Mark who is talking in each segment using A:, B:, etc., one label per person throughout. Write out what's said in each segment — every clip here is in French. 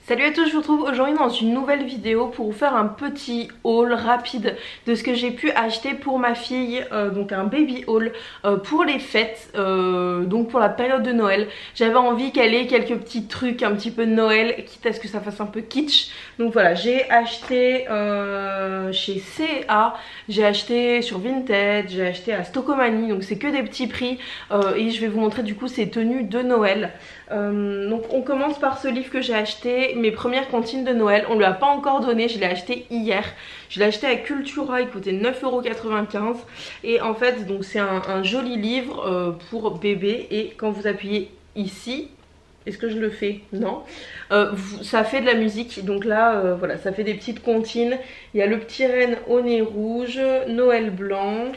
A: Salut à tous, je vous retrouve aujourd'hui dans une nouvelle vidéo pour vous faire un petit haul rapide de ce que j'ai pu acheter pour ma fille, donc un baby haul pour les fêtes, donc pour la période de Noël. J'avais envie qu'elle ait quelques petits trucs un petit peu de Noël, quitte à ce que ça fasse un peu kitsch. Donc voilà, j'ai acheté chez C&A, j'ai acheté sur Vinted, j'ai acheté à Stockomanie, donc c'est que des petits prix et je vais vous montrer du coup ces tenues de Noël. Donc on commence par ce livre que j'ai acheté, mes premières comptines de Noël. On lui a pas encore donné, je l'ai acheté hier. Je l'ai acheté à Cultura, il coûtait 9,95 € et en fait donc c'est un joli livre pour bébé. Et quand vous appuyez ici, est-ce que je le fais? Non. Ça fait de la musique, donc là voilà, ça fait des petites comptines. Il y a le petit renne au nez rouge, Noël blanc,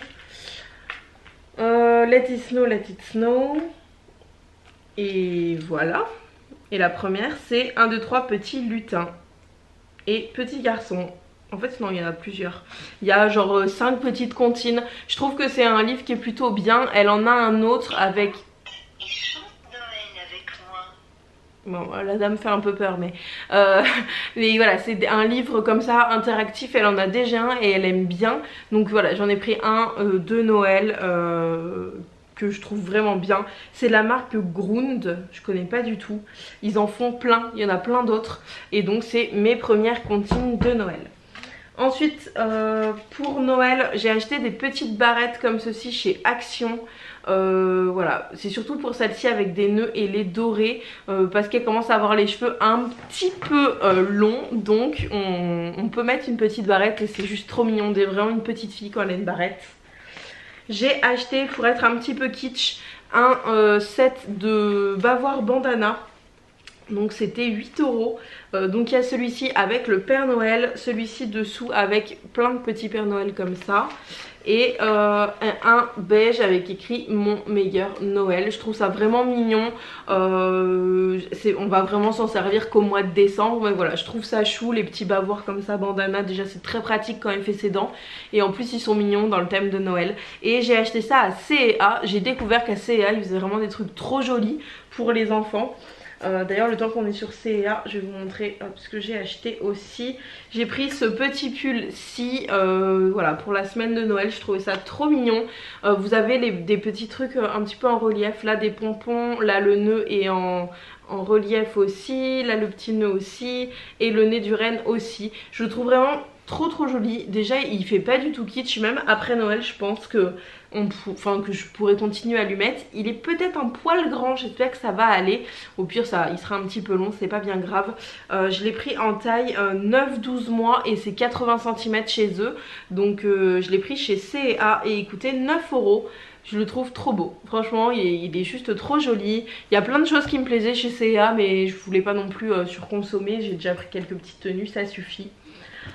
A: Let it snow, let it snow. Et voilà. Et la première c'est 1, 2, 3 petits lutins. Et petit garçon. En fait non, il y en a plusieurs. Il y a genre 5 petites comptines. Je trouve que c'est un livre qui est plutôt bien. Elle en a un autre avec...
B: Et chante Noël avec moi.
A: Bon, la dame fait un peu peur, mais voilà, c'est un livre comme ça interactif. Elle en a déjà un et elle aime bien. Donc voilà, j'en ai pris un de Noël que je trouve vraiment bien. C'est la marque Grund, je connais pas du tout. Ils en font plein, il y en a plein d'autres. Et donc c'est mes premières comptines de Noël. Ensuite pour Noël j'ai acheté des petites barrettes comme ceci chez Action. Voilà, c'est surtout pour celle-ci avec des nœuds et les dorés parce qu'elle commence à avoir les cheveux un petit peu longs. Donc on peut mettre une petite barrette et c'est juste trop mignon. On est vraiment une petite fille quand elle a une barrette. J'ai acheté, pour être un petit peu kitsch, un set de bavoir bandana. Donc c'était 8 €. Donc il y a celui-ci avec le Père Noël, celui-ci dessous avec plein de petits Père Noël comme ça. Et un beige avec écrit mon meilleur Noël. Je trouve ça vraiment mignon. On va vraiment s'en servir qu'au mois de décembre. Mais voilà, je trouve ça chou, les petits bavoirs comme ça, bandana. Déjà c'est très pratique quand elle fait ses dents. Et en plus ils sont mignons dans le thème de Noël. Et j'ai acheté ça à C&A. J'ai découvert qu'à C&A ils faisaient vraiment des trucs trop jolis pour les enfants. D'ailleurs le temps qu'on est sur C&A, je vais vous montrer ce que j'ai acheté aussi. J'ai pris ce petit pull-ci voilà, pour la semaine de Noël. Je trouvais ça trop mignon. Vous avez des petits trucs un petit peu en relief. Là des pompons, là le nœud est en relief aussi. Là le petit nœud aussi. Et le nez du renne aussi. Je le trouve vraiment trop joli. Déjà il fait pas du tout kitsch. Même après Noël je pense que que je pourrais continuer à lui mettre. Il est peut-être un poil grand, j'espère que ça va aller. Au pire il sera un petit peu long, c'est pas bien grave. Je l'ai pris en taille 9-12 mois et c'est 80 cm chez eux. Donc je l'ai pris chez C&A et il coûtait 9 €. Je le trouve trop beau, franchement il est juste trop joli. Il y a plein de choses qui me plaisaient chez C&A mais je voulais pas non plus surconsommer. J'ai déjà pris quelques petites tenues, ça suffit.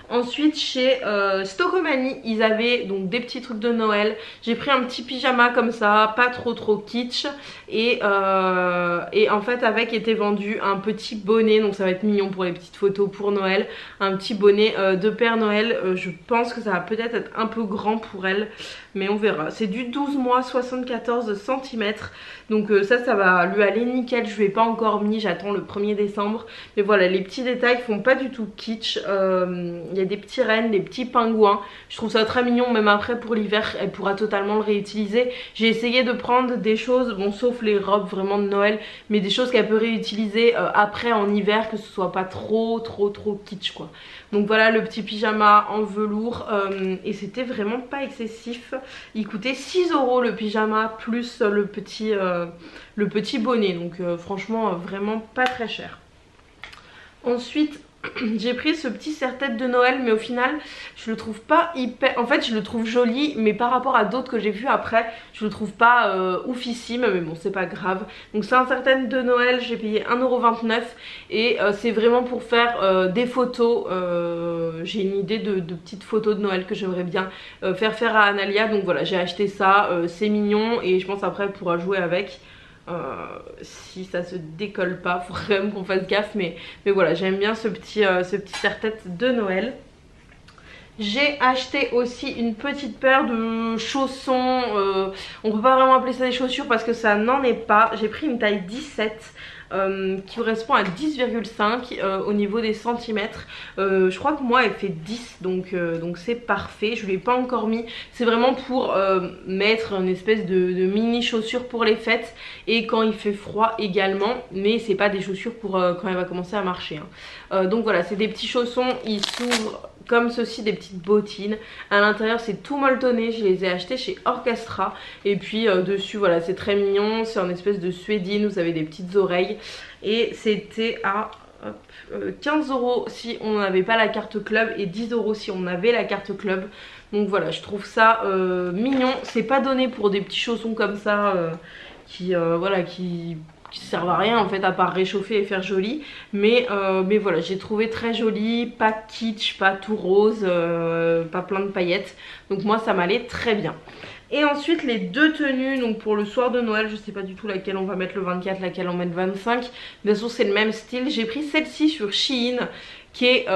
A: Ensuite chez Stockomanie ils avaient donc des petits trucs de Noël. J'ai pris un petit pyjama comme ça, pas trop kitsch. Et en fait avec était vendu un petit bonnet. Donc ça va être mignon pour les petites photos pour Noël. Un petit bonnet de Père Noël. Je pense que ça va peut-être être un peu grand pour elle, mais on verra. C'est du 12 mois, 74 cm. Donc ça va lui aller nickel. Je ne l'ai pas encore mis, j'attends le 1er décembre. Mais voilà, les petits détails font pas du tout kitsch. Il y a des petits rennes, des petits pingouins. Je trouve ça très mignon. Même après pour l'hiver elle pourra totalement le réutiliser. J'ai essayé de prendre des choses, bon sauf les robes vraiment de Noël, mais des choses qu'elle peut réutiliser après en hiver, que ce soit pas trop kitsch quoi. Donc voilà le petit pyjama en velours et c'était vraiment pas excessif. Il coûtait 6 € le pyjama plus le petit bonnet. Donc franchement vraiment pas très cher. Ensuite j'ai pris ce petit serre-tête de Noël, mais au final je le trouve pas hyper... En fait je le trouve joli, mais par rapport à d'autres que j'ai vu après, je le trouve pas oufissime, mais bon c'est pas grave. Donc c'est un serre-tête de Noël, j'ai payé 1,29 € et c'est vraiment pour faire des photos. J'ai une idée de petites photos de Noël que j'aimerais bien faire à Analia. Donc voilà, j'ai acheté ça, c'est mignon et je pense après elle pourra jouer avec. Si ça se décolle pas, faut quand même qu'on fasse gaffe, mais voilà, j'aime bien ce petit serre-tête de Noël. J'ai acheté aussi une petite paire de chaussons, on peut pas vraiment appeler ça des chaussures parce que ça n'en est pas. J'ai pris une taille 17 qui correspond à 10,5 au niveau des centimètres. Je crois que moi elle fait 10, donc c'est parfait. Je ne l'ai pas encore mis, c'est vraiment pour mettre une espèce de mini chaussure pour les fêtes et quand il fait froid également, mais c'est pas des chaussures pour quand elle va commencer à marcher, hein. Donc voilà, c'est des petits chaussons, ils s'ouvrent comme ceci, des petites bottines. À l'intérieur c'est tout molletonné, je les ai achetés chez Orchestra. Et puis dessus voilà, c'est très mignon, c'est en espèce de suédine, vous avez des petites oreilles. Et c'était à 15 € si on n'avait pas la carte club et 10 € si on avait la carte club. Donc voilà, je trouve ça mignon. C'est pas donné pour des petits chaussons comme ça qui servent à rien en fait, à part réchauffer et faire joli. Mais voilà, j'ai trouvé très joli, pas kitsch, pas tout rose, pas plein de paillettes. Donc moi ça m'allait très bien. Et ensuite les deux tenues, donc pour le soir de Noël, je sais pas du tout laquelle on va mettre le 24, laquelle on met le 25. De toute façon c'est le même style. J'ai pris celle-ci sur Shein qui est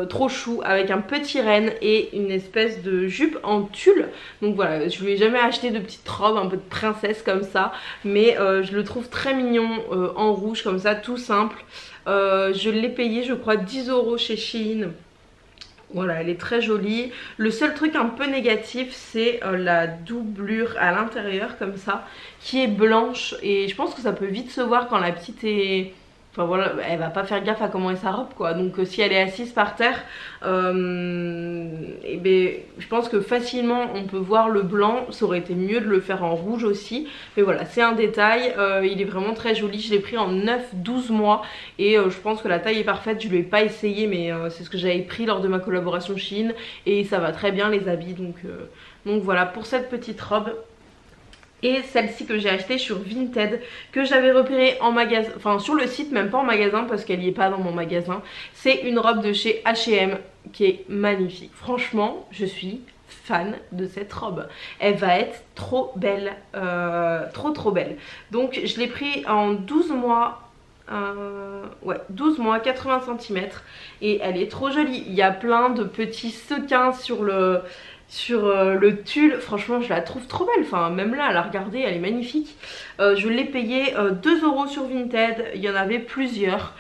A: trop chou, avec un petit renne et une espèce de jupe en tulle. Donc voilà, je lui ai jamais acheté de petite robe un peu de princesse comme ça, mais je le trouve très mignon en rouge comme ça, tout simple. Je l'ai payé je crois 10 € chez Shein. Voilà, elle est très jolie. Le seul truc un peu négatif, c'est la doublure à l'intérieur comme ça, qui est blanche. Et je pense que ça peut vite se voir quand la petite est... Enfin voilà, elle va pas faire gaffe à comment est sa robe quoi. Donc si elle est assise par terre, et ben, je pense que facilement on peut voir le blanc. Ça aurait été mieux de le faire en rouge aussi. Mais voilà, c'est un détail. Il est vraiment très joli. Je l'ai pris en 9-12 mois. Et je pense que la taille est parfaite. Je ne l'ai pas essayé, mais c'est ce que j'avais pris lors de ma collaboration Shein. Et ça va très bien les habits. Donc voilà pour cette petite robe. Et celle-ci que j'ai achetée sur Vinted, que j'avais repérée en magasin, enfin sur le site, même pas en magasin parce qu'elle n'y est pas dans mon magasin. C'est une robe de chez H&M qui est magnifique. Franchement, je suis fan de cette robe. Elle va être trop belle, trop belle. Donc je l'ai pris en 12 mois. Ouais, 12 mois, 80 cm. Et elle est trop jolie. Il y a plein de petits sequins sur le tulle. Franchement je la trouve trop belle, enfin même là à la regarder elle est magnifique. Je l'ai payé 2 € sur Vinted, il y en avait plusieurs.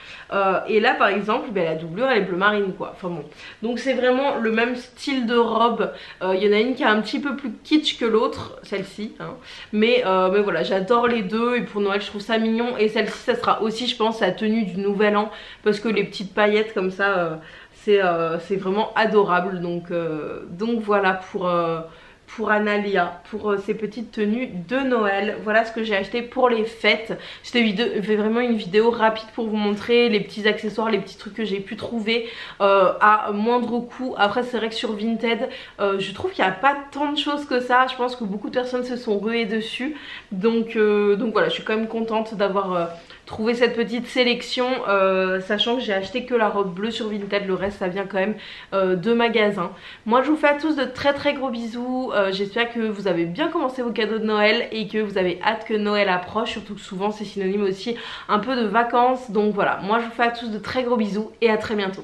A: Et là par exemple la doublure elle est bleu marine quoi, enfin bon. Donc c'est vraiment le même style de robe. Il y en a une qui est un petit peu plus kitsch que l'autre, celle-ci hein. Mais voilà, j'adore les deux et pour Noël je trouve ça mignon. Et celle-ci ça sera aussi je pense la tenue du nouvel an, parce que les petites paillettes comme ça c'est vraiment adorable. Donc voilà pour Analia, pour ces petites tenues de Noël. Voilà ce que j'ai acheté pour les fêtes. J'ai fait vraiment une vidéo rapide pour vous montrer les petits accessoires, les petits trucs que j'ai pu trouver à moindre coût. Après c'est vrai que sur Vinted je trouve qu'il n'y a pas tant de choses que ça. Je pense que beaucoup de personnes se sont ruées dessus. Donc voilà, je suis quand même contente d'avoir trouvé cette petite sélection, sachant que j'ai acheté que la robe bleue sur Vinted. Le reste ça vient quand même de magasins. Moi je vous fais à tous de très gros bisous. J'espère que vous avez bien commencé vos cadeaux de Noël et que vous avez hâte que Noël approche, surtout que souvent c'est synonyme aussi un peu de vacances. Donc voilà, moi je vous fais à tous de très gros bisous et à très bientôt.